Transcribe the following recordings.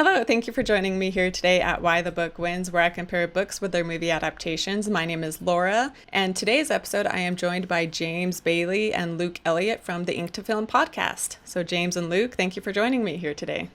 Hello, thank you for joining me here today at Why the Book Wins, where I compare books with their movie adaptations. My name is Laura, and today's episode I am joined by James Bailey and Luke Elliott from the Ink to Film podcast. So James and Luke, thank you for joining me here today.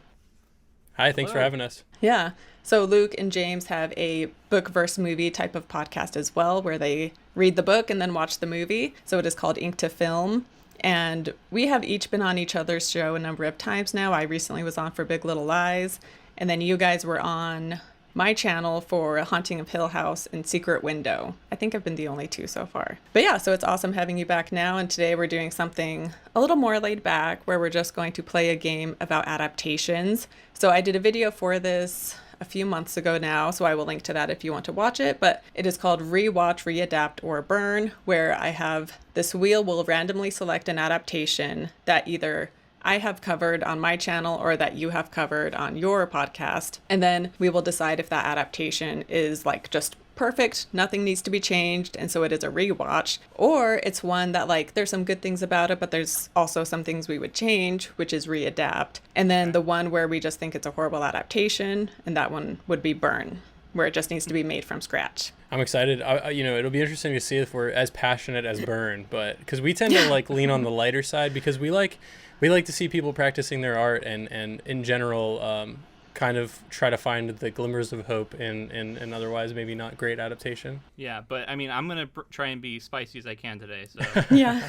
Hi, thanks for having us. Yeah, so Luke and James have a book versus movie type of podcast as well, where they read the book and then watch the movie. So it is called Ink to Film. And we have each been on each other's show a number of times now. I recently was on for Big Little Lies. And then you guys were on my channel for Haunting of Hill House and Secret Window. I think I've been the only two so far. But yeah, so it's awesome having you back now. And today we're doing something a little more laid back where we're just going to play a game about adaptations. So I did a video for this a few months ago now, so I will link to that if you want to watch it, but it is called Rewatch, Readapt, or Burn, where I have this wheel will randomly select an adaptation that either I have covered on my channel or that you have covered on your podcast, and then we will decide if that adaptation is like just perfect, nothing needs to be changed, and so it is a rewatch, or it's one that like there's some good things about it, but there's also some things we would change, which is readapt. And then the one where we just think it's a horrible adaptation, and that one would be burn, where it just needs to be made from scratch. I'm excited. It'll be interesting to see if we're as passionate as burn, but because we tend to like lean on the lighter side because we like to see people practicing their art and in general kind of try to find the glimmers of hope in otherwise maybe not great adaptation. Yeah, but I mean, I'm going to try and be spicy as I can today. So Yeah.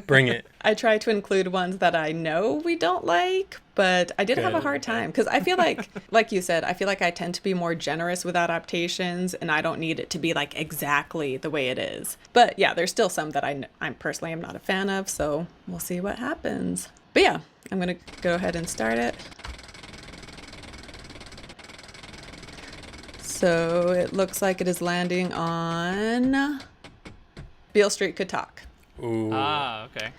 Bring it. I try to include ones that I know we don't like, but I did have a hard time because I feel like you said, I feel like I tend to be more generous with adaptations and I don't need it to be like exactly the way it is. But yeah, there's still some that I'm personally am not a fan of, so we'll see what happens. But yeah, I'm going to go ahead and start it. So it looks like it is landing on Beale Street Could Talk. Ooh. Ah, okay.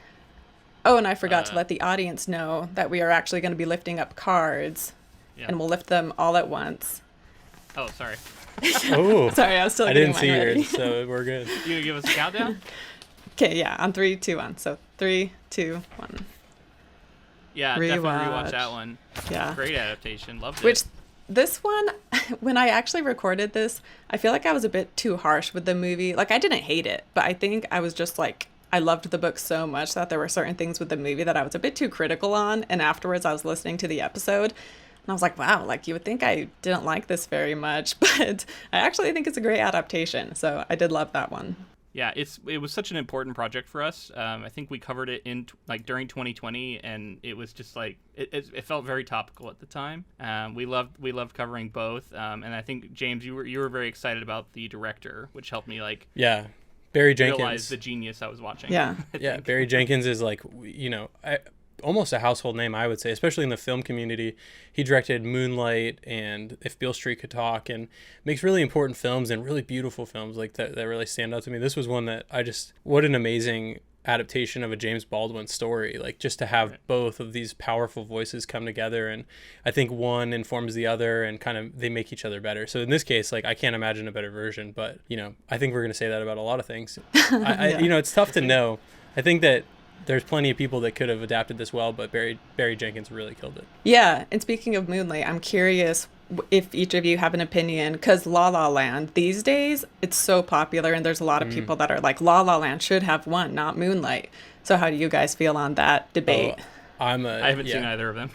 Oh, and I forgot to let the audience know that we are actually going to be lifting up cards, and we'll lift them all at once. Oh, sorry. Oh, Sorry, I was still I getting didn't see mine ready. yours, so we're good. You gonna give us a countdown? Okay, yeah, on 3, 2, 1. So 3, 2, 1. Yeah, definitely rewatch that one. Yeah. Great adaptation. Loved it. Which this one, when I actually recorded this, I feel like I was a bit too harsh with the movie. Like, I didn't hate it, but I think I was just like, I loved the book so much that there were certain things with the movie that I was a bit too critical on. And afterwards, I was listening to the episode, and I was like, wow, like, you would think I didn't like this very much, but I actually think it's a great adaptation. So I did love that one. Yeah, it was such an important project for us. I think we covered it during 2020, and it was just like it felt very topical at the time. We loved covering both, and I think James, you were very excited about the director, which helped me Barry Jenkins. realize the genius I was watching. Yeah, yeah, Barry Jenkins is like almost a household name, I would say, especially in the film community. He directed Moonlight and If Beale Street Could Talk, and makes really important films and really beautiful films like that really stand out to me. This was one that what an amazing adaptation of a James Baldwin story, like just to have both of these powerful voices come together, and I think one informs the other and kind of they make each other better. So in this case, like, I can't imagine a better version, but I think we're going to say that about a lot of things. It's tough to know. I think that there's plenty of people that could have adapted this well, but Barry Jenkins really killed it. Yeah, and speaking of Moonlight, I'm curious if each of you have an opinion, because La La Land, these days, it's so popular, and there's a lot of people that are like, La La Land should have won, not Moonlight. So how do you guys feel on that debate? I haven't seen either of them.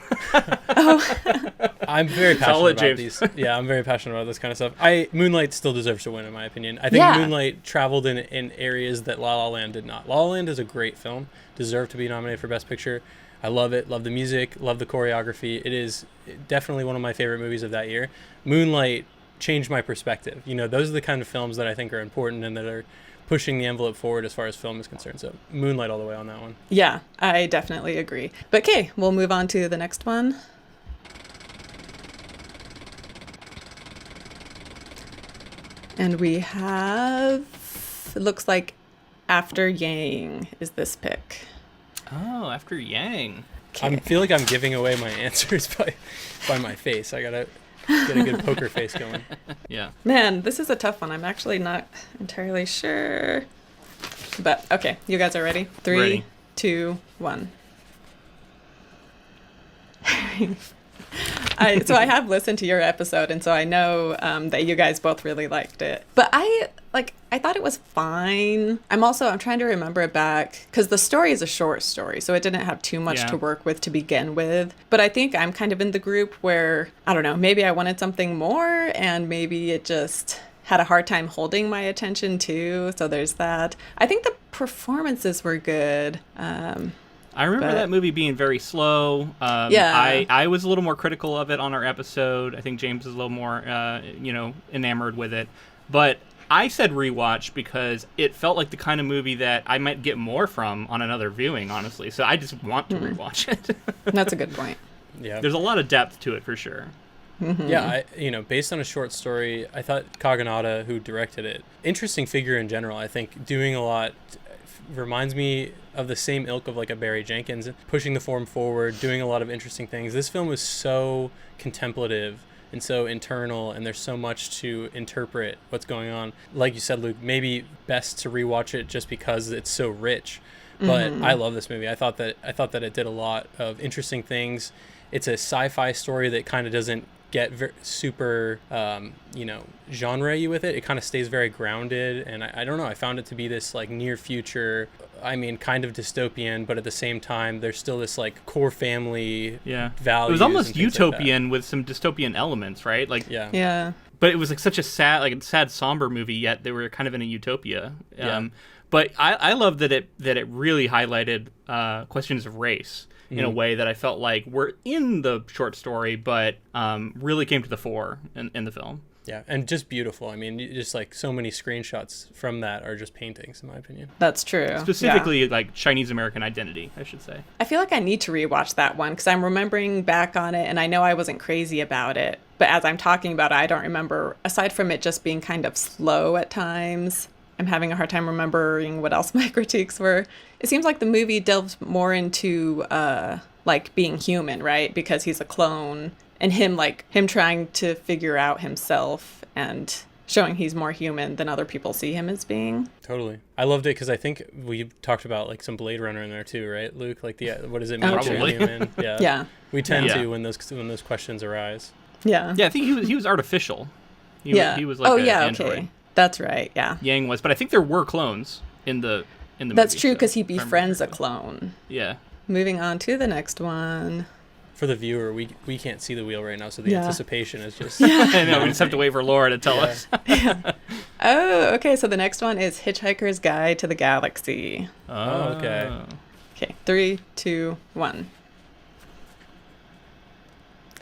I'm very passionate about these. Yeah, I'm very passionate about this kind of stuff. Moonlight still deserves to win, in my opinion. I think Moonlight traveled in areas that La La Land did not. La La Land is a great film, deserved to be nominated for Best Picture. I love it, love the music, love the choreography. It is definitely one of my favorite movies of that year. Moonlight changed my perspective. Those are the kind of films that I think are important and that are pushing the envelope forward as far as film is concerned. So Moonlight all the way on that one. Yeah, I definitely agree. But okay, we'll move on to the next one. And we have, it looks like After Yang is this pick. Oh, After Yang. Okay. I feel like I'm giving away my answers by my face. I gotta get a good poker face going. Yeah. Man, this is a tough one. I'm actually not entirely sure. But okay, you guys are ready? 3, Ready. 2, 1. So I have listened to your episode, and so I know that you guys both really liked it. But I thought it was fine. I'm trying to remember it back because the story is a short story, so it didn't have too much to work with to begin with. But I think I'm kind of in the group where, I don't know, maybe I wanted something more, and maybe it just had a hard time holding my attention too. So there's that. I think the performances were good. I remember that movie being very slow. I was a little more critical of it on our episode. I think James is a little more, enamored with it. But I said rewatch because it felt like the kind of movie that I might get more from on another viewing, honestly. So I just want to rewatch it. That's a good point. Yeah. There's a lot of depth to it for sure. Mm-hmm. Yeah, based on a short story, I thought Kaganada, who directed it, interesting figure in general. I think doing a lot reminds me of the same ilk of like a Barry Jenkins, pushing the form forward, doing a lot of interesting things. This film was so contemplative and so internal, and there's so much to interpret what's going on. Like you said, Luke, maybe best to rewatch it just because it's so rich. But I love this movie. I thought that it did a lot of interesting things. It's a sci-fi story that kind of doesn't get super genre-y with it. It kind of stays very grounded, and I don't know, I found it to be this like near future, kind of dystopian, but at the same time there's still this like core family values. It was almost utopian like with some dystopian elements, right? Yeah. But it was like such a sad somber movie, yet they were kind of in a utopia. But I love that it really highlighted questions of race in a way that I felt like were in the short story, but really came to the fore in the film. Yeah, and just beautiful. I mean, just like so many screenshots from that are just paintings, in my opinion. That's true. Specifically, like Chinese American identity, I should say. I feel like I need to rewatch that one because I'm remembering back on it, and I know I wasn't crazy about it. But as I'm talking about it, I don't remember, aside from it just being kind of slow at times, I'm having a hard time remembering what else my critiques were. It seems like the movie delves more into like being human, right? Because he's a clone, and him trying to figure out himself and showing he's more human than other people see him as being. Totally. I loved it because I think we talked about like some Blade Runner in there too, right, Luke? Like what does it mean to be human? Yeah. Yeah. We tend to when those questions arise. Yeah. Yeah, I think he was artificial. He was like an android. Okay. That's right, yeah. Yang was, but I think there were clones in the movie. That's true, because he befriends a clone. Yeah. Moving on to the next one. For the viewer, we can't see the wheel right now, so the anticipation is just... I know, we just have to wait for Laura to tell us. Oh, okay, so the next one is Hitchhiker's Guide to the Galaxy. Oh, okay. Okay, 3, 2, 1.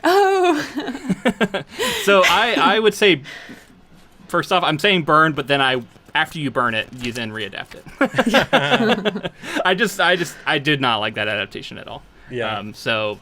Oh! So I would say... First off, I'm saying burn, but then after you burn it, you then readapt it. I did not like that adaptation at all. Yeah. So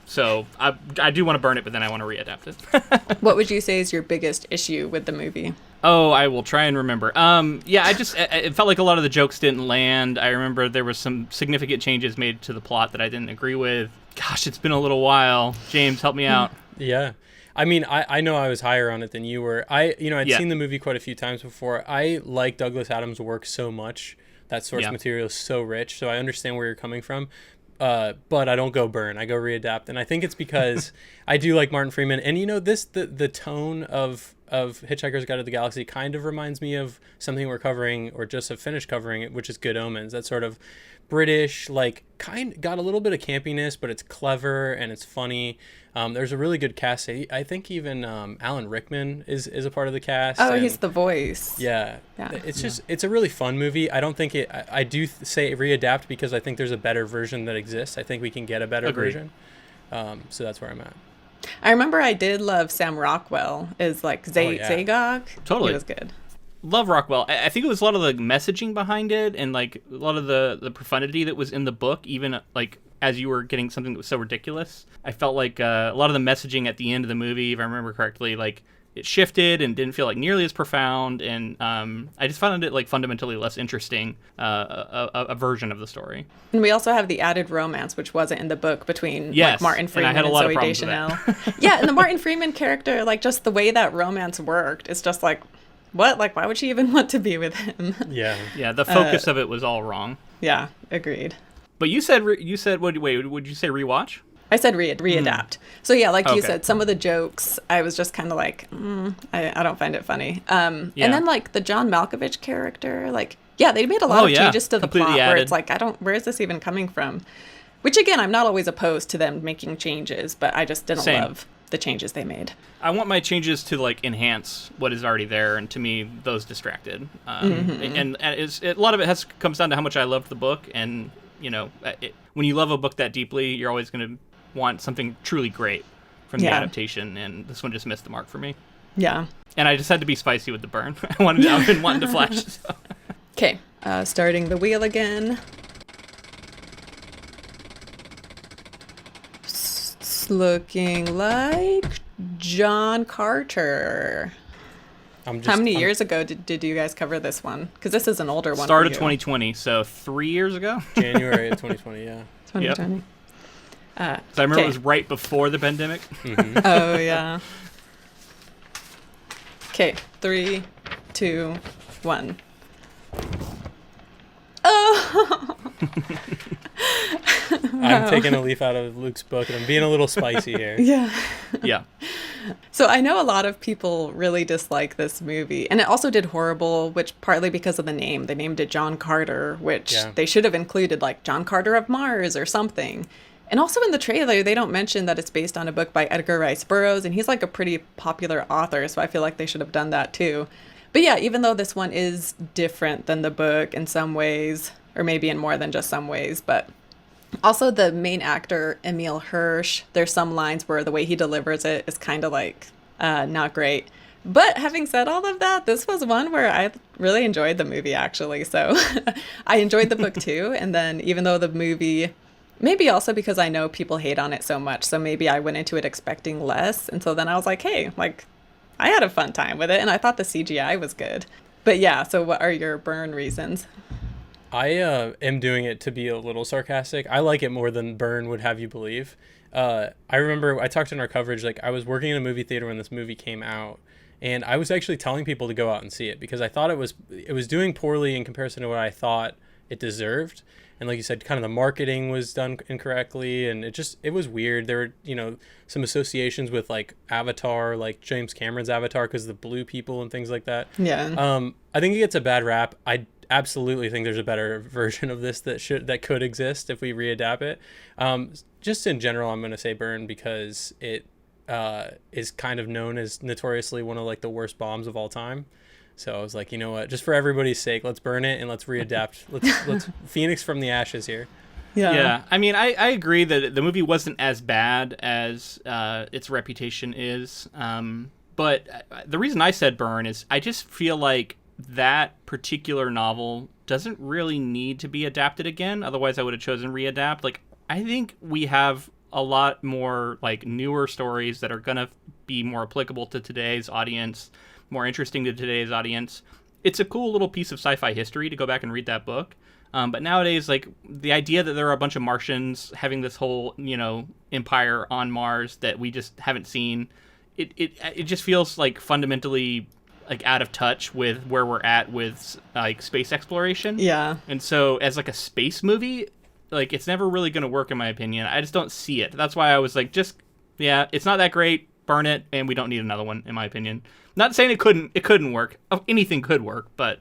I do want to burn it, but then I want to readapt it. What would you say is your biggest issue with the movie? Oh, I will try and remember. It felt like a lot of the jokes didn't land. I remember there was some significant changes made to the plot that I didn't agree with. Gosh, it's been a little while. James, help me out. Yeah. I mean, I know I was higher on it than you were. I'd seen the movie quite a few times before. I like Douglas Adams' work so much. That source material is so rich, so I understand where you're coming from. But I don't go burn. I go readapt. And I think it's because I do like Martin Freeman. And, the tone of Hitchhiker's Guide to the Galaxy kind of reminds me of something we're covering or just have finished covering, which is Good Omens. That sort of British, got a little bit of campiness, but it's clever and it's funny. There's a really good cast. I think even Alan Rickman is a part of the cast. Oh, he's the voice. Yeah. It's a really fun movie. I don't think I do say readapt because I think there's a better version that exists. I think we can get a better version. So that's where I'm at. I remember I did love Sam Rockwell as Zagog. Totally. He was good. Love Rockwell. I think it was a lot of the messaging behind it and a lot of the profundity that was in the book, even as you were getting something that was so ridiculous. I felt like a lot of the messaging at the end of the movie, if I remember correctly, it shifted and didn't feel nearly as profound. And I just found it fundamentally less interesting, a version of the story. And we also have the added romance, which wasn't in the book, between Martin Freeman and Zoe Deschanel. Yeah, and the Martin Freeman character, just the way that romance worked, it's just what? Why would she even want to be with him? Yeah. Yeah, the focus of it was all wrong. Yeah, agreed. But you said would you say rewatch? I said readapt. So yeah, like you Okay. said, some of the jokes I was just kind of like, I don't find it funny. And Yeah. then like the John Malkovich character, like yeah, they made a lot Oh, of yeah. changes to the Completely plot where added. it's like where is this even coming from? Which again, I'm not always opposed to them making changes, but I just didn't Same. love the changes they made. I want my changes to like enhance what is already there, and to me, those distracted. And a lot of it comes down to how much I loved the book, and you know, when you love a book that deeply, you're always going to want something truly great from the Yeah. adaptation, and this one just missed the mark for me. Yeah. And I just had to be spicy with the burn. I've been wanting to flash. So. Okay, starting the wheel again. It's looking like John Carter. How many years ago did you guys cover this one? Because this is an older one. Start for of you. 2020, so 3 years ago. January of 2020, yeah. 2020. So I remember Okay. it was right before the pandemic. Oh, yeah. Okay, 3, 2, 1. Oh! I'm taking a leaf out of Luke's book, and I'm being a little spicy here. Yeah. Yeah. So I know a lot of people really dislike this movie, and it also did horrible, which partly because of the name. They named it John Carter, which Yeah. they should have included like John Carter of Mars or something. And also in the trailer, they don't mention that it's based on a book by Edgar Rice Burroughs, and he's like a pretty popular author, so I feel like they should have done that too. But yeah, even though this one is different than the book in some ways, or maybe in more than just some ways, but also the main actor, Emil Hirsch, there's some lines where the way he delivers it is kind of like not great. But having said all of that, this was one where I really enjoyed the movie, actually. So I enjoyed the book too. And then even though the movie, maybe also because I know people hate on it so much, so maybe I went into it expecting less. And so then I was like, hey, like I had a fun time with it. And I thought the CGI was good. But yeah, so what are your burn reasons? I am doing it to be a little sarcastic. I like it more than Burn would have you believe. I remember I talked in our coverage, like I was working in a movie theater when this movie came out, and I was actually telling people to go out and see it because I thought it was doing poorly in comparison to what I thought it deserved. And like you said, kind of the marketing was done incorrectly, and it was weird. There were, some associations with like Avatar, like James Cameron's Avatar, because of the blue people and things like that. Yeah. I think it gets a bad rap. I absolutely think there's a better version of this that could exist if we readapt it. Just in general, I'm going to say Burn because it is kind of known as notoriously one of like the worst bombs of all time. So I was like, you know what, just for everybody's sake, let's burn it and let's readapt. let's Phoenix from the ashes here. Yeah. I mean, I agree that the movie wasn't as bad as its reputation is. But the reason I said Burn is I just feel like that particular novel doesn't really need to be adapted again. Otherwise, I would have chosen readapt. Like, I think we have a lot more like newer stories that are going to be more applicable to today's audience, more interesting to today's audience. It's a cool little piece of sci-fi history to go back and read that book. But nowadays, like the idea that there are a bunch of Martians having this whole, empire on Mars that we just haven't seen, it just feels like fundamentally like out of touch with where we're at with like space exploration. Yeah. And so as like a space movie, like it's never really going to work in my opinion. I just don't see it. That's why I was like, it's not that great. Burn it, and we don't need another one, in my opinion. Not saying it couldn't work. Anything could work, but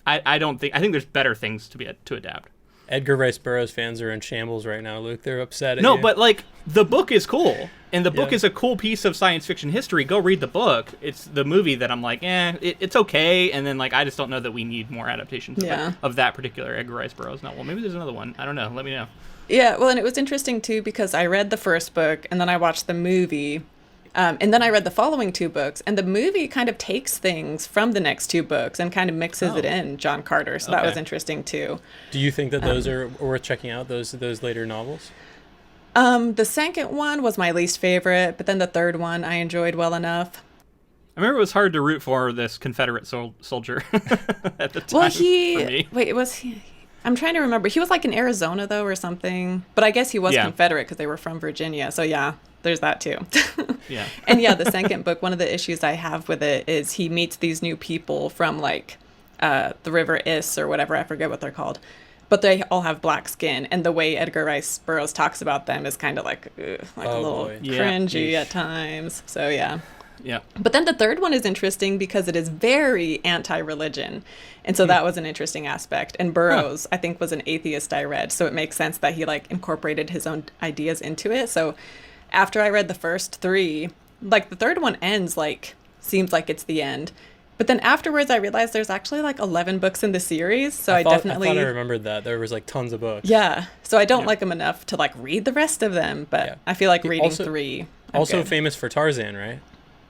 I think there's better things to adapt. Edgar Rice Burroughs fans are in shambles right now, Luke. They're upset at No, you. but like the book is cool, and the book Yeah. is a cool piece of science fiction history. Go read the book. It's the movie that I'm like, it's okay, and then like I just don't know that we need more adaptations of that particular Edgar Rice Burroughs novel. Maybe there's another one. I don't know. Let me know. Yeah, well, and it was interesting too because I read the first book and then I watched the movie. And then I read the following two books, and the movie kind of takes things from the next two books and kind of mixes it in, John Carter. So that was interesting too. Do you think that those are worth checking out, those later novels? The second one was my least favorite, but then the third one I enjoyed well enough. I remember it was hard to root for this Confederate soldier at the time. Well, for me. I'm trying to remember. He was like in Arizona though or something, but I guess he was Confederate because they were from Virginia. So yeah, there's that too. Yeah. And yeah, the second book, one of the issues I have with it is he meets these new people from like the River Is or whatever, I forget what they're called. but they all have black skin, and the way Edgar Rice Burroughs talks about them is kind of like a little boy. cringy Yeah. at times. So yeah. Yeah. But then the third one is interesting because it is very anti-religion. And so that was an interesting aspect. And Burroughs, I think, was an atheist I read. So it makes sense that he like incorporated his own ideas into it. So after I read the first three, like the third one ends like, seems like it's the end. But then afterwards I realized there's actually like 11 books in the series. So I thought I remembered that. There was like tons of books. Yeah. So I don't like them enough to like read the rest of them. But Yeah. I feel like reading Also- three. Also good. famous for Tarzan, right?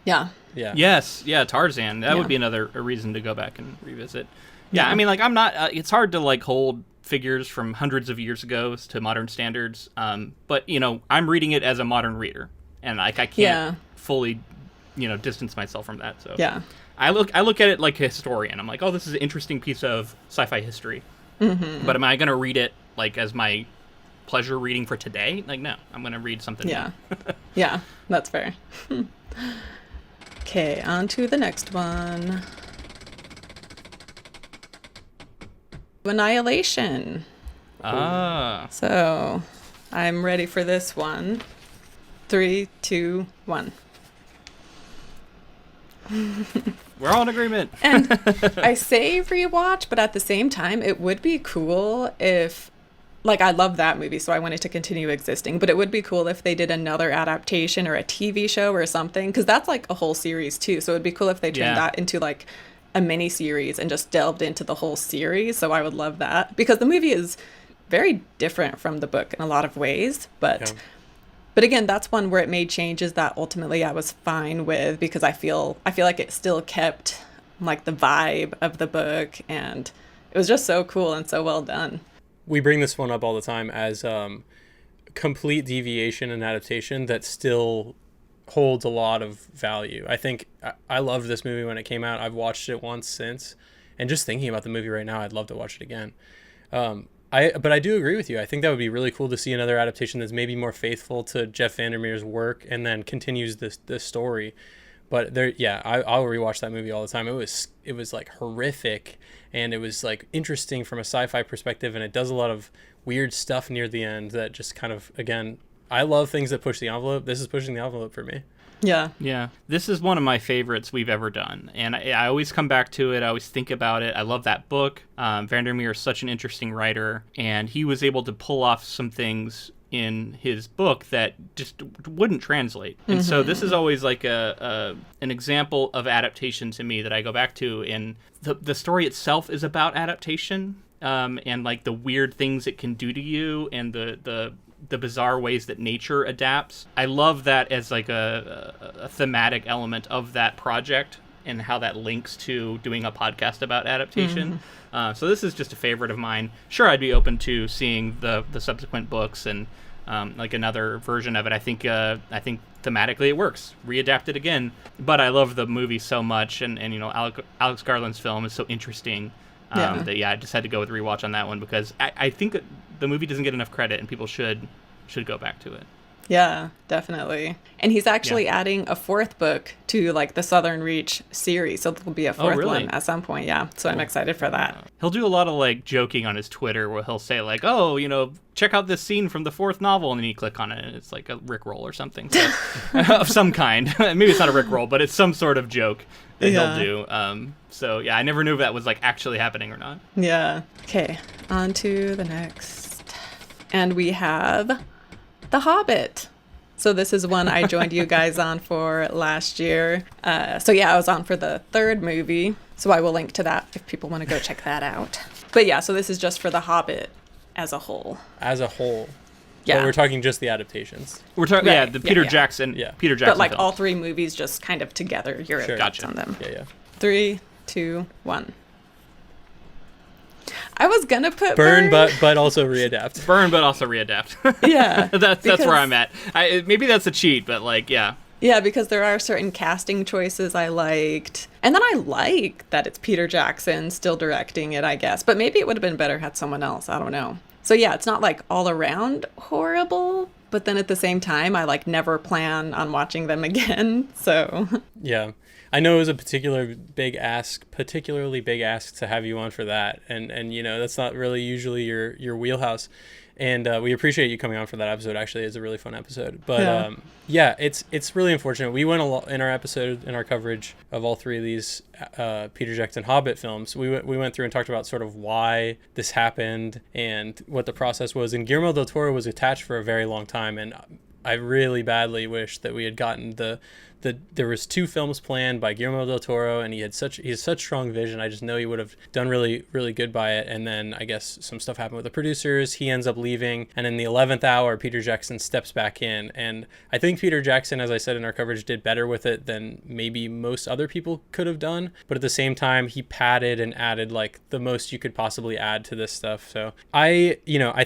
Yeah. Yeah. Yes, yeah, Tarzan. That Yeah. would be a reason to go back and revisit. Yeah, I mean, like, I'm not. It's hard to like hold figures from hundreds of years ago to modern standards. But you know, I'm reading it as a modern reader, and like I can't fully, distance myself from that. So Yeah. I look at it like a historian. I'm like, oh, this is an interesting piece of sci-fi history. Mm-hmm. But am I going to read it like as my pleasure reading for today? Like, no, I'm going to read something. Yeah. new. Yeah, that's fair. Okay, on to the next one. Annihilation. Ah. So, I'm ready for this one. 3, 2, 1. We're all in agreement. And I say rewatch, but at the same time, it would be cool if, like, I love that movie, so I want it to continue existing, but it would be cool if they did another adaptation or a TV show or something, because that's like a whole series too. So it'd be cool if they turned that into like a mini series and just delved into the whole series. So I would love that, because the movie is very different from the book in a lot of ways, but again, that's one where it made changes that ultimately I was fine with, because I feel like it still kept like the vibe of the book, and it was just so cool and so well done. We bring this one up all the time as complete deviation and adaptation that still holds a lot of value. I think I loved this movie when it came out. I've watched it once since, and just thinking about the movie right now, I'd love to watch it again. But I do agree with you. I think that would be really cool to see another adaptation that's maybe more faithful to Jeff Vandermeer's work and then continues this story. But I'll rewatch that movie all the time. It was like horrific, and it was like interesting from a sci-fi perspective, and it does a lot of weird stuff near the end that just kind of, again, I love things that push the envelope. This is pushing the envelope for me. Yeah. Yeah. This is one of my favorites we've ever done. And I always come back to it. I always think about it. I love that book. Vandermeer is such an interesting writer, and he was able to pull off some things in his book that just wouldn't translate. And so this is always like an example of adaptation to me that I go back to. And the story itself is about adaptation, and like the weird things it can do to you, and the bizarre ways that nature adapts. I love that as like a thematic element of that project, and how that links to doing a podcast about adaptation. So this is just a favorite of mine. Sure, I'd be open to seeing the subsequent books and like another version of it. I think thematically it works. Readapt it again. But I love the movie so much, and Alex Garland's film is so interesting. That I just had to go with rewatch on that one, because I think that the movie doesn't get enough credit, and people should go back to it. Yeah, definitely. And he's actually adding a fourth book to like the Southern Reach series, so there'll be a fourth one at some point. Yeah, so I'm excited for that. He'll do a lot of like joking on his Twitter, where he'll say like, "Oh, check out this scene from the fourth novel," and then you click on it, and it's like a Rickroll or something, so, of some kind. Maybe it's not a Rickroll, but it's some sort of joke that he'll do. So yeah, I never knew if that was like actually happening or not. Yeah. Okay, on to the next, and we have The Hobbit. So this is one I joined you guys on for last year. I was on for the third movie, so I will link to that if people want to go check that out. But yeah, so this is just for The Hobbit as a whole. As a whole. Yeah. But we're talking just the adaptations. We're talking, Right. the Peter Yeah. Jackson, Yeah. Peter Jackson. But like films. all three movies just kind of together. Your Sure. thoughts Gotcha. on them. Yeah. 3, 2, 1. I was gonna put Burn, but also readapt. Burn, but also readapt. Yeah. that's because- where I'm at. Maybe that's a cheat, but like, yeah. Yeah, because there are certain casting choices I liked. And then I like that it's Peter Jackson still directing it, I guess. But maybe it would have been better had someone else. I don't know. So yeah, it's not like all around horrible, but then at the same time, I like never plan on watching them again. So Yeah. I know it was a particularly big ask to have you on for that. And you know, that's not really usually your wheelhouse. And we appreciate you coming on for that episode. Actually, it's a really fun episode. But yeah, it's really unfortunate. We went a lot in our episode, in our coverage of all three of these Peter Jackson Hobbit films. We went through and talked about sort of why this happened and what the process was. And Guillermo del Toro was attached for a very long time. And I really badly wish that we had gotten there was 2 films planned by Guillermo del Toro, and he has such strong vision. I just know he would have done really, really good by it. And then I guess some stuff happened with the producers. He ends up leaving, and in the 11th hour, Peter Jackson steps back in. And I think Peter Jackson, as I said in our coverage, did better with it than maybe most other people could have done. But at the same time, he padded and added like the most you could possibly add to this stuff. So I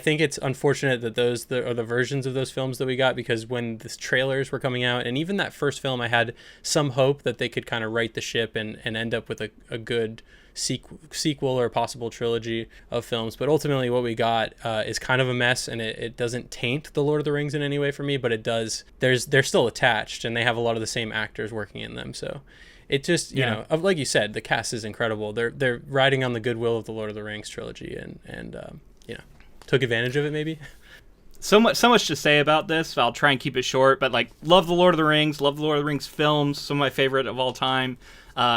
think it's unfortunate that those are the versions of those films that we got, because when the trailers were coming out, and even that first film, I had some hope that they could kind of right the ship and end up with a good sequel or possible trilogy of films. But ultimately what we got is kind of a mess, and it doesn't taint the Lord of the Rings in any way for me, but it does. They're still attached, and they have a lot of the same actors working in them. So it just, you know, like you said, the cast is incredible. They're riding on the goodwill of the Lord of the Rings trilogy, and took advantage of it maybe. So much to say about this. I'll try and keep it short, but like, love the Lord of the Rings films, some of my favorite of all time.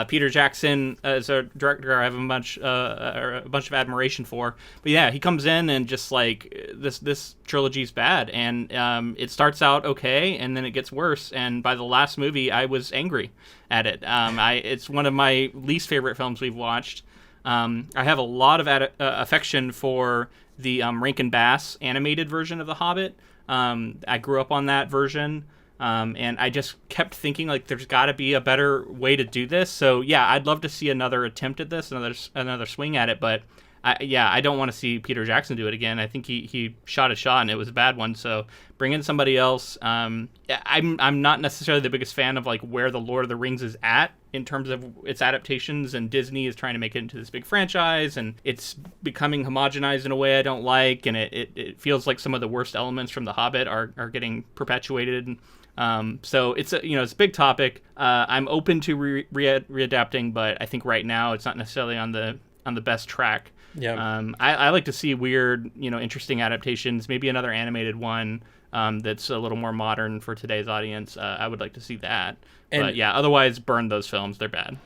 Peter Jackson as a director, I have a bunch of admiration for. But yeah, he comes in and just like this trilogy's bad, and it starts out okay, and then it gets worse. And by the last movie, I was angry at it. It's one of my least favorite films we've watched. I have a lot of affection for the Rankin Bass animated version of The Hobbit. I grew up on that version, and I just kept thinking like there's got to be a better way to do this. So yeah, I'd love to see another attempt at this, another swing at it. But I don't want to see Peter Jackson do it again. I think he shot a shot and it was a bad one. So bring in somebody else. I'm not necessarily the biggest fan of like where the Lord of the Rings is at in terms of its adaptations, and Disney is trying to make it into this big franchise, and it's becoming homogenized in a way I don't like, and it feels like some of the worst elements from The Hobbit are getting perpetuated. So it's a big topic. I'm open to readapting, but I think right now it's not necessarily on the best track. Yeah. I like to see weird, interesting adaptations, maybe another animated one that's a little more modern for today's audience. I would like to see that. But yeah, otherwise burn those films. They're bad.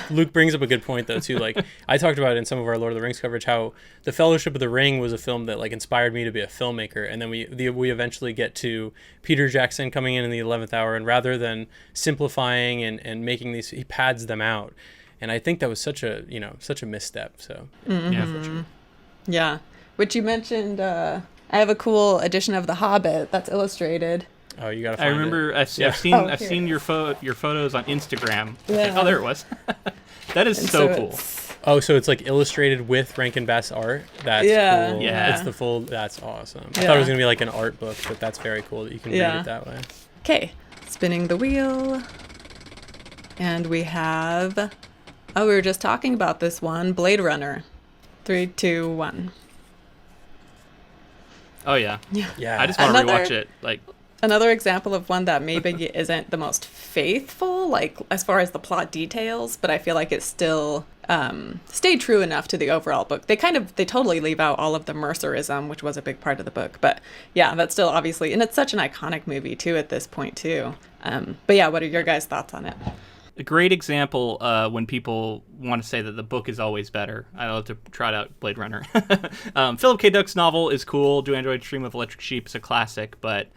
Luke brings up a good point though too. Like I talked about it in some of our Lord of the Rings coverage, how The Fellowship of the Ring was a film that like inspired me to be a filmmaker, and then we eventually get to Peter Jackson coming in the 11th hour, and rather than simplifying and making these, he pads them out. And I think that was such a misstep. So yeah, which you mentioned. I have a cool edition of The Hobbit that's illustrated. Oh, you gotta find I remember it. I've seen your photos on Instagram. Yeah. Oh, there it was. That is so cool. Oh, so it's like illustrated with Rankin Bass art? That's cool. Yeah. It's the full, that's awesome. I Yeah. thought it was going to be like an art book, but that's very cool that you can read it that way. Okay, spinning the wheel. And we have, we were just talking about this one, Blade Runner. 3, 2, 1. Oh, yeah. Yeah. I just want to rewatch it. Like, another example of one that maybe isn't the most faithful, like as far as the plot details, but I feel like it still stayed true enough to the overall book. They totally leave out all of the Mercerism, which was a big part of the book. But yeah, that's still obviously, and it's such an iconic movie too at this point too. But yeah, what are your guys' thoughts on it? a great example when people want to say that the book is always better. I love to trot out Blade Runner. Philip K. Dick's novel is cool. Do Androids Dream of Electric Sheep is a classic, but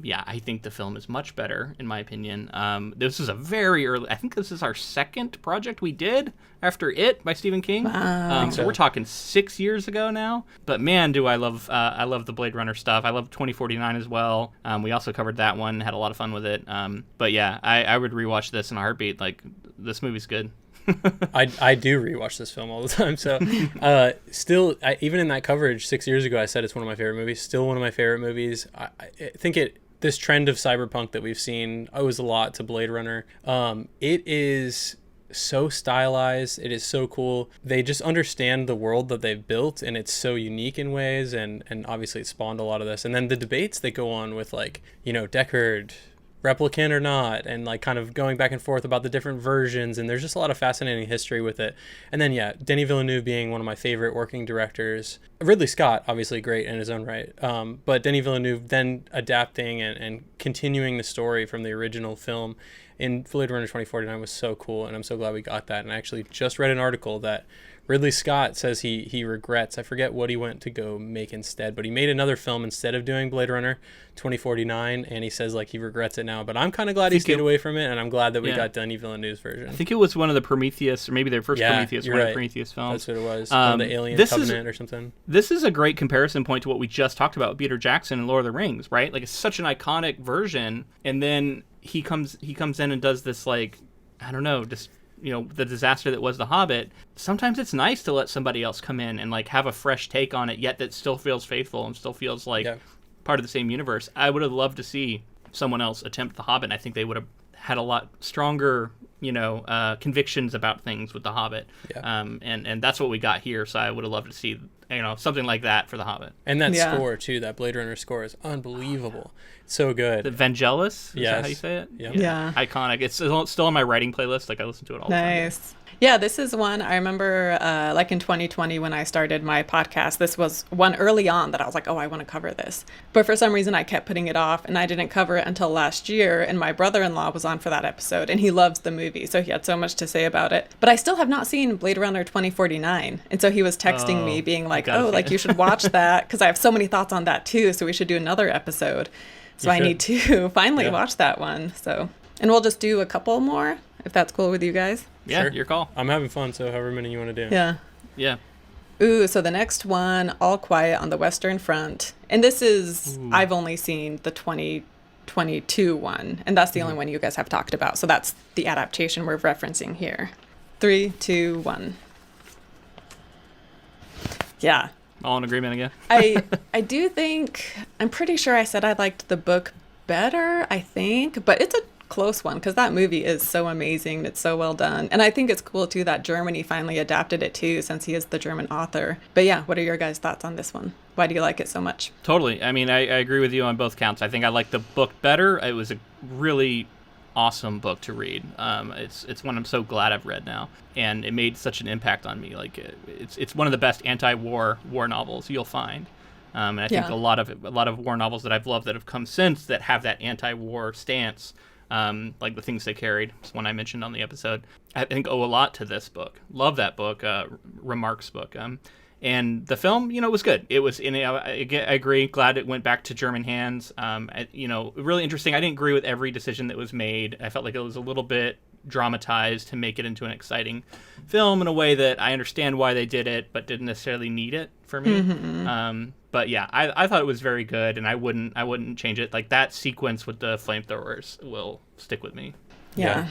yeah, I think the film is much better, in my opinion. This is a very early, I think this is our second project we did after It by Stephen King. Wow. So we're talking 6 years ago now. But man, do I love the Blade Runner stuff. I love 2049 as well. We also covered that one, had a lot of fun with it. But yeah, I would rewatch this in a heartbeat. Like, this movie's good. I do rewatch this film all the time. So still, even in that coverage 6 years ago, I said it's one of my favorite movies. Still one of my favorite movies. I think this trend of cyberpunk that we've seen owes a lot to Blade Runner. It is so stylized. It is so cool. They just understand the world that they've built, and it's so unique in ways, and obviously it spawned a lot of this. And then the debates that go on with, like, you know, Deckard, replicant or not, and like kind of going back and forth about the different versions, and there's just a lot of fascinating history with it. And then Denis Villeneuve being one of my favorite working directors. Ridley Scott obviously great in his own right, but Denis Villeneuve then adapting and continuing the story from the original film in Blade Runner 2049 was so cool, and I'm so glad we got that. And I actually just read an article that Ridley Scott says he regrets, I forget what he went to go make instead, but he made another film instead of doing Blade Runner 2049, and he says like he regrets it now. But I'm kind of glad he stayed away from it, and I'm glad that we got Denis Villeneuve's version. I think it was one of the Prometheus, or maybe their first Prometheus, one of the Prometheus films. That's what it was, the Alien Covenant or something. This is a great comparison point to what we just talked about with Peter Jackson and Lord of the Rings, right? Like, it's such an iconic version, and then he comes in and does this, like, I don't know, just, you know, the disaster that was The Hobbit. Sometimes it's nice to let somebody else come in and like have a fresh take on it, yet that still feels faithful and still feels like part of the same universe. I would have loved to see someone else attempt The Hobbit. I think they would have had a lot stronger, you know, convictions about things with The Hobbit. And that's what we got here. So I would have loved to see, you know, something like that for The Hobbit. And that score too, that Blade Runner score is unbelievable. It's so good. The Vangelis? Is that how you say it? Yeah. Iconic. It's still on my writing playlist. Like, I listen to it all the time. Nice. Yeah, this is one I remember, like in 2020 when I started my podcast, this was one early on that I was like, oh, I want to cover this. But for some reason, I kept putting it off, and I didn't cover it until last year, and my brother-in-law was on for that episode, and he loves the movie, so he had so much to say about it. But I still have not seen Blade Runner 2049, and so he was texting me being like, oh, like, you should watch that, because I have so many thoughts on that too, so we should do another episode. So I need to finally watch that one. So, and we'll just do a couple more, if that's cool with you guys. Yeah, Sure. Your call. I'm having fun, so however many you want to do. Yeah. Yeah. Ooh, so the next one, All Quiet on the Western Front. And this is, I've only seen the 2022 one, and that's the only one you guys have talked about. So that's the adaptation we're referencing here. 3, 2, 1. Yeah. All in agreement again? I do think, I'm pretty sure I said I liked the book better, I think, but it's a close one because that movie is so amazing. It's so well done. And I think it's cool too that Germany finally adapted it too, since he is the German author. But yeah, what are your guys' thoughts on this one? Why do you like it so much? Totally. I mean, I agree with you on both counts. I think I like the book better. It was a really awesome book to read. It's one I'm so glad I've read now, and it made such an impact on me. Like, it's one of the best anti-war novels you'll find. And I think a lot of war novels that I've loved that have come since that have that anti-war stance, like The Things They Carried, it's one I mentioned on the episode, I think owe a lot to this book. Love that book, Remarque's book. And the film, you know, was good. It was, I agree, glad it went back to German hands. You know, really interesting. I didn't agree with every decision that was made. I felt like it was a little bit dramatized to make it into an exciting film in a way that I understand why they did it, but didn't necessarily need it for me. Mm-hmm. But yeah, I thought it was very good, and I wouldn't change it. Like, that sequence with the flamethrowers will stick with me. Yeah.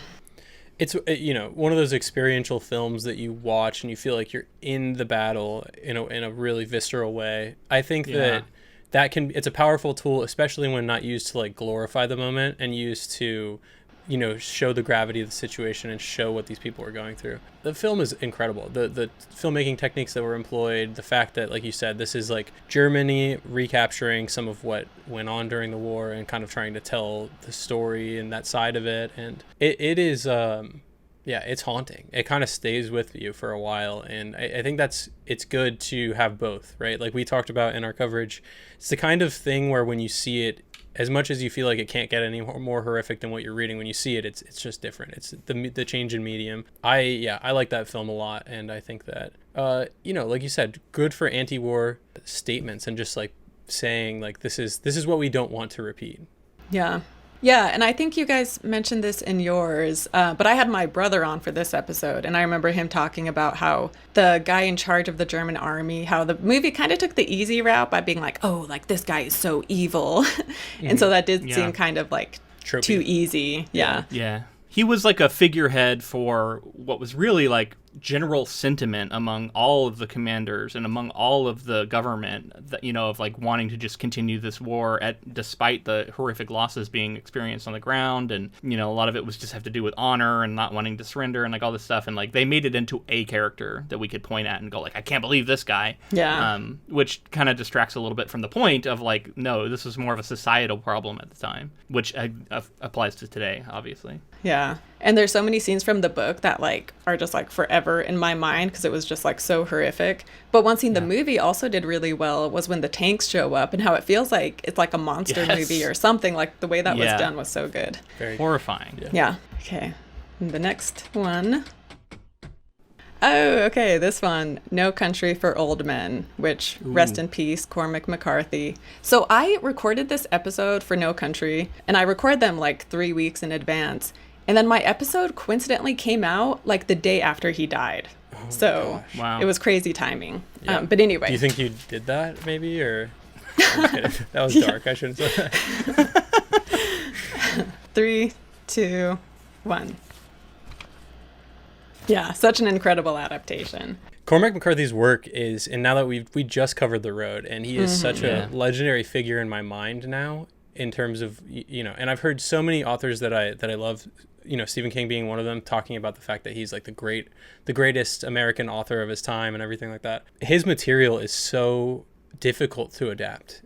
It's, you know, one of those experiential films that you watch and you feel like you're in the battle in a really visceral way. I think it's a powerful tool, especially when not used to like glorify the moment and used to, you know, show the gravity of the situation and show what these people are going through. The film is incredible. The filmmaking techniques that were employed, the fact that, like you said, this is like Germany recapturing some of what went on during the war and kind of trying to tell the story and that side of it. And it is, it's haunting. It kind of stays with you for a while. And I think it's good to have both, right? Like we talked about in our coverage, it's the kind of thing where when you see it, as much as you feel like it can't get any more horrific than what you're reading, when you see it, it's just different. It's the change in medium. I like that film a lot, and I think that you know, like you said, good for anti-war statements and just like saying like this is what we don't want to repeat. Yeah, and I think you guys mentioned this in yours, but I had my brother on for this episode, and I remember him talking about how the guy in charge of the German army, how the movie kind of took the easy route by being like, oh, like this guy is so evil. And so that did seem kind of like tropey. Too easy. Yeah. He was like a figurehead for what was really like general sentiment among all of the commanders and among all of the government that, of like wanting to just continue this war despite the horrific losses being experienced on the ground. And, a lot of it was just have to do with honor and not wanting to surrender and like all this stuff. And like they made it into a character that we could point at and go like, I can't believe this guy. Yeah. Which kind of distracts a little bit from the point of like, no, this was more of a societal problem at the time, which applies to today, obviously. Yeah. And there's so many scenes from the book that like are just like forever in my mind because it was just like so horrific. But one scene the movie also did really well was when the tanks show up and how it feels like it's like a monster movie or something. Like the way that was done was so good. Very horrifying. Yeah. Okay. And the next one. Oh, okay. This one, No Country for Old Men, which rest in peace, Cormac McCarthy. So I recorded this episode for No Country and I record them like 3 weeks in advance. And then my episode coincidentally came out like the day after he died. Oh, so wow. It was crazy timing. Yeah. But anyway. Do you think you did that maybe? Or that was dark. I shouldn't say that. 3, 2, 1. Yeah, such an incredible adaptation. Cormac McCarthy's work is, and now that we just covered The Road, and he is such a legendary figure in my mind now in terms of, and I've heard so many authors that I love, Stephen King being one of them, talking about the fact that he's like the greatest American author of his time and everything like that. His material is so difficult to adapt.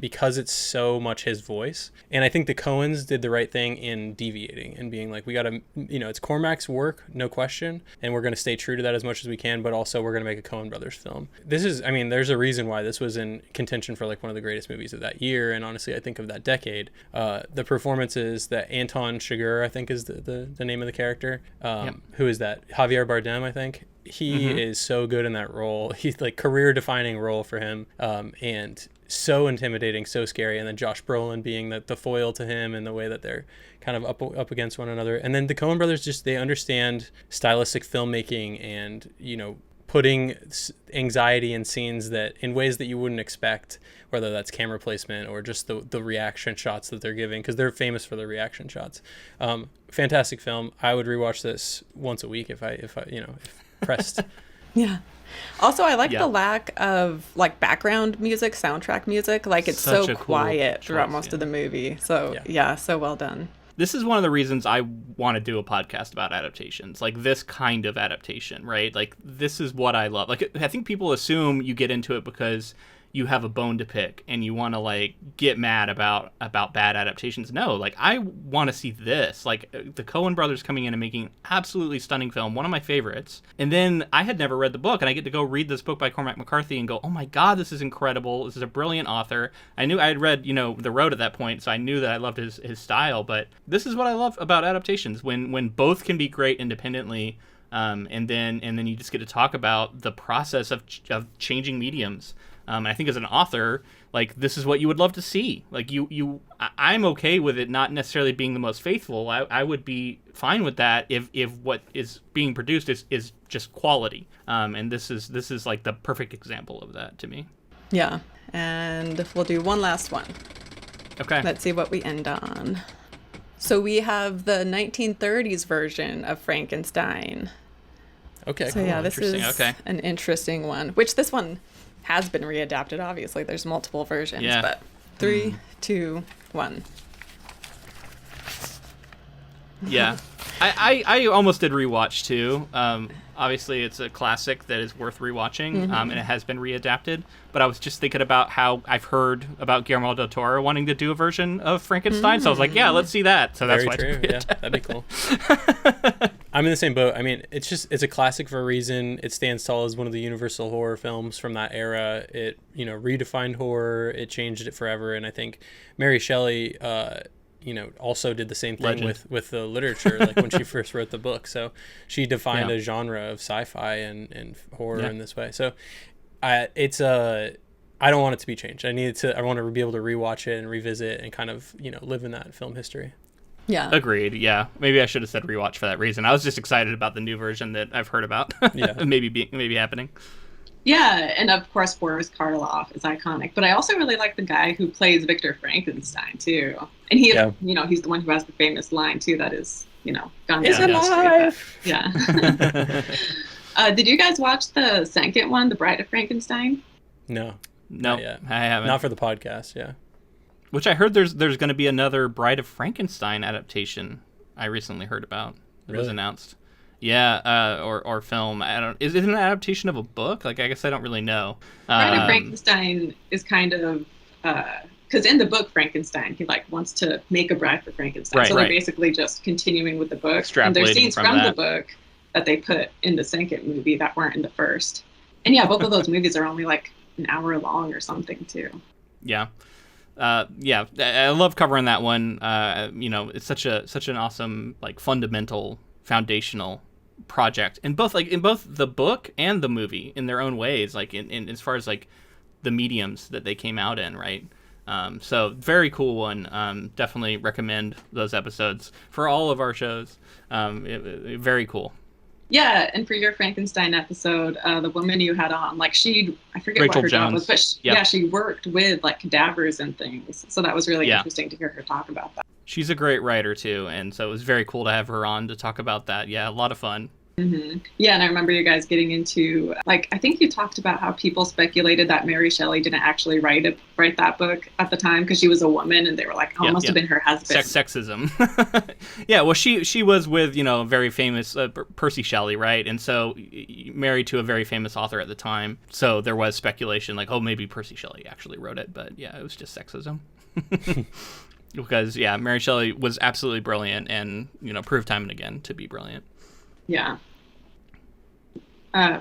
Because it's so much his voice. And I think the Coens did the right thing in deviating and being like, we got to, it's Cormac's work, no question. And we're going to stay true to that as much as we can, but also we're going to make a Coen Brothers film. There's a reason why this was in contention for like one of the greatest movies of that year. And honestly, I think of that decade. The performances that Anton Chigurh, I think is the name of the character. Who is that? Javier Bardem, I think. He is so good in that role. He's like career-defining role for him, and so intimidating, so scary. And then Josh Brolin being the foil to him, and the way that they're kind of up against one another. And then the Coen brothers they understand stylistic filmmaking and putting anxiety in scenes that in ways that you wouldn't expect, whether that's camera placement or just the reaction shots that they're giving, because they're famous for their reaction shots. Fantastic film. I would rewatch this once a week if pressed. Yeah. Also, I like the lack of like background music, soundtrack music. Like it's so quiet throughout most of the movie. So so well done. This is one of the reasons I want to do a podcast about adaptations, like this kind of adaptation, right? Like this is what I love. Like I think people assume you get into it because you have a bone to pick and you want to like get mad about bad adaptations. No, like I want to see this, like the Coen brothers coming in and making absolutely stunning film, one of my favorites. And then I had never read the book and I get to go read this book by Cormac McCarthy and go, oh my God, this is incredible. This is a brilliant author. I knew I had read, The Road at that point, so I knew that I loved his style, but this is what I love about adaptations, when both can be great independently. And then you just get to talk about the process of changing mediums. And I think as an author, like this is what you would love to see. Like I'm okay with it not necessarily being the most faithful. I would be fine with that if what is being produced is just quality. And this is like the perfect example of that to me. Yeah, and we'll do one last one. Okay. Let's see what we end on. So we have the 1930s version of Frankenstein. Okay. So yeah, this is an interesting one. Which this one has been readapted, obviously. There's multiple versions, but 3, 2, 1. Yeah. I almost did rewatch too. Obviously, it's a classic that is worth rewatching, and it has been readapted. But I was just thinking about how I've heard about Guillermo del Toro wanting to do a version of Frankenstein. So I was like, yeah, let's see that. So Very that's why true. Yeah, that'd be cool. I'm in the same boat. I mean, it's a classic for a reason. It stands tall as one of the universal horror films from that era. It, redefined horror. It changed it forever. And I think Mary Shelley, also did the same thing with the literature, like when she first wrote the book. So she defined a genre of sci-fi and horror in this way. So I don't want it to be changed. I want to be able to rewatch it and revisit and kind of, live in that film history. Yeah. Agreed. Yeah. Maybe I should have said rewatch for that reason. I was just excited about the new version that I've heard about. maybe happening. Yeah, and of course Boris Karloff is iconic, but I also really like the guy who plays Victor Frankenstein too. And he, he's the one who has the famous line too that is, gone He's down the history of that. alive! Yeah. Did you guys watch the second one, The Bride of Frankenstein? No, No, not yet. I haven't. Not for the podcast. Yeah. Which I heard there's going to be another Bride of Frankenstein adaptation. I recently heard about. It was Really? announced. Yeah, or film. I don't. Is it an adaptation of a book? Like, I guess I don't really know. Bride of Frankenstein is kind of because in the book Frankenstein, he wants to make a bride for Frankenstein. Right, so they're right. basically just continuing with the book. And there's Extrapolating scenes from from that. the book that they put in the second movie that weren't in the first. And yeah, both of those movies are only like an hour long or something too. Yeah. Yeah, I love covering that one. It's such an awesome, like, fundamental, foundational project in both the book and the movie in their own ways, like in as far as like the mediums that they came out in, right? So very cool one. Definitely recommend those episodes for all of our shows. Very cool. Yeah, and for your Frankenstein episode, the woman you had on, I forget Rachel what her job was, Jones. but she worked with like cadavers and things. So that was really Yeah. interesting to hear her talk about that. She's a great writer too, and so it was very cool to have her on to talk about that. Yeah, a lot of fun. Mm-hmm. Yeah, and I remember you guys getting into, I think you talked about how people speculated that Mary Shelley didn't actually write that book at the time because she was a woman, and they were like, oh, it must have been her husband. Sexism. Yeah, well, she was with, very famous Percy Shelley, right? And so married to a very famous author at the time. So there was speculation like, oh, maybe Percy Shelley actually wrote it, but yeah, it was just sexism. Because, yeah, Mary Shelley was absolutely brilliant and, proved time and again to be brilliant. Yeah.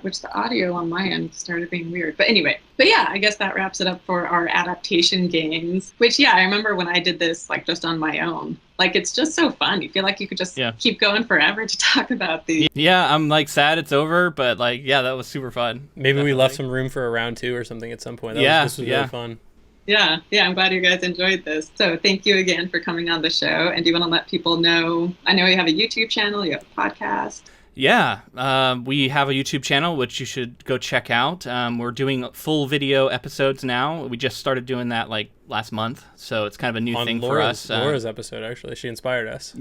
Which the audio on my end started being weird. But anyway, I guess that wraps it up for our adaptation games, which, I remember when I did this, just on my own. It's just so fun. You feel like you could just keep going forever to talk about these. Yeah, I'm, sad it's over, but, that was super fun. Maybe Definitely. we left some room for a round 2 or something at some point. This was really fun. Yeah, I'm glad you guys enjoyed this. So thank you again for coming on the show. And do you want to let people know, I know you have a YouTube channel, you have a podcast. Yeah, we have a YouTube channel, which you should go check out. We're doing full video episodes now. We just started doing that last month, so it's kind of a new thing for us. Laura's episode, actually. She inspired us.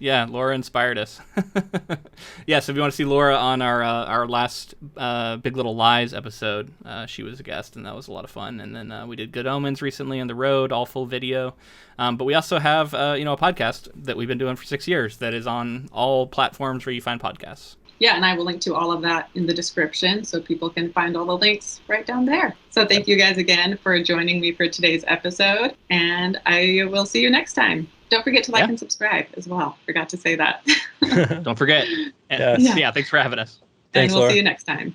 Yeah, Laura inspired us. Yeah, so if you want to see Laura on our last Big Little Lies episode, she was a guest, and that was a lot of fun. And then we did Good Omens recently on the road, all full video. But we also have a podcast that we've been doing for 6 years that is on all platforms where you find podcasts. Yeah, and I will link to all of that in the description so people can find all the links right down there. So thank you guys again for joining me for today's episode, and I will see you next time. Don't forget to like and subscribe as well. Forgot to say that. Don't forget. Yes. Yeah, thanks for having us. And Thanks, we'll Laura. see you next time.